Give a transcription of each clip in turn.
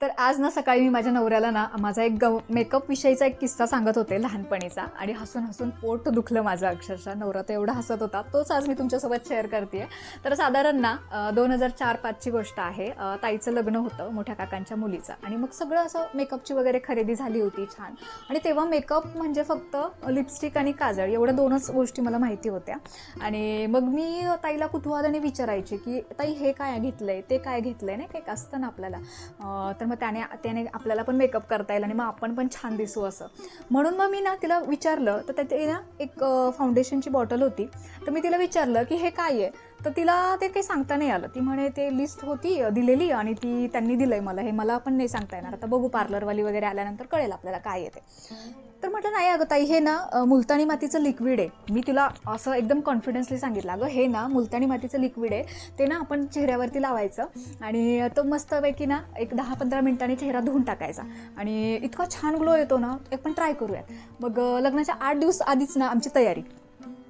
तर आज ना सकाळी मी माझ्या नवऱ्याला ना माझा एक मेकअप विषयीचा एक किस्सा सांगत होते लहानपणीचा, आणि हसून हसून पोट दुखलं माझं अक्षरशः. नवरा तर एवढा हसत होता, तोच आज मी तुमच्यासोबत शेअर करते. तर साधारण ना 2004-05ची गोष्ट आहे. ताईचं लग्न होतं मोठ्या काकांच्या मुलीचं, आणि मग सगळं असं मेकअपची वगैरे खरेदी झाली होती छान. आणि तेव्हा मेकअप म्हणजे फक्त लिपस्टिक आणि काजळ एवढ्या दोनच गोष्टी मला माहिती होत्या. आणि मग मी ताईला कुतूहलाने विचारायचे की ताई हे काय घेतलंय, ते काय घेतलंय, नाही काही असतं ना आपल्याला. तर मग त्याने आपल्याला पण मेकअप करता येईल आणि मग आपण पण छान दिसू असं. म्हणून मग मी ना तिला विचारलं, तर ते ना एक फाउंडेशनची बॉटल होती. तर मी तिला विचारलं की हे काय आहे, तर तिला ते काही सांगता नाही आलं. ती म्हणे ते लिस्ट होती दिलेली आणि त्यांनी दिलंय मला, हे मला पण नाही सांगता येणार, आता बघू पार्लरवाली वगैरे आल्यानंतर कळेल आपल्याला काय आहे ते. तर म्हटलं नाही अगं ताई, हे ना मुलतानी मातीचं लिक्विड आहे. मी तिला असं एकदम कॉन्फिडन्सली सांगितलं, अगं हे ना मुलतानी मातीचं लिक्विड आहे, ते ना आपण चेहऱ्यावरती लावायचं आणि तो मस्तपैकी ना एक 10-15 मिनिटांनी चेहरा धुवून टाकायचा आणि इतका छान ग्लो येतो ना, एक पण ट्राय करूयात. मग लग्नाच्या 8 दिवस आधीच ना आमची तयारी,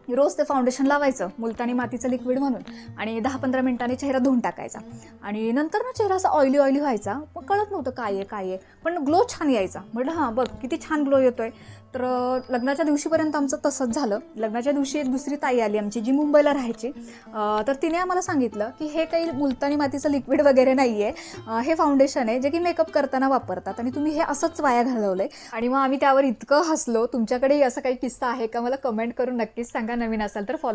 रोज ते फाउंडेशन लावायचं मुलतानी मातीचं लिक्विड म्हणून आणि 10-15 मिनिटांनी चेहरा धुवून टाकायचा. आणि नंतर ना चेहरा असा ऑइली व्हायचा. मग कळत नव्हतं काय आहे, पण ग्लो छान यायचा. म्हटलं हां बघ किती छान ग्लो येतोय. तर लग्नाच्या दिवशीपर्यंत आमचं तसंच झालं. लग्नाच्या दिवशी एक दुसरी ताई आली आमची, जी मुंबईला राहायची. तर तिने आम्हाला सांगितलं की हे काही मुलतानी मातीचं लिक्विड वगैरे नाही आहे, हे फाउंडेशन आहे जे की मेकअप करताना वापरतात आणि तुम्ही हे असंच वाया घालवलंय. आणि मग आम्ही त्यावर इतकं हसलो. तुमच्याकडेही असं काही किस्सा आहे का, मला कमेंट करून नक्कीच सांगा. नवीन असाल तर फॉलो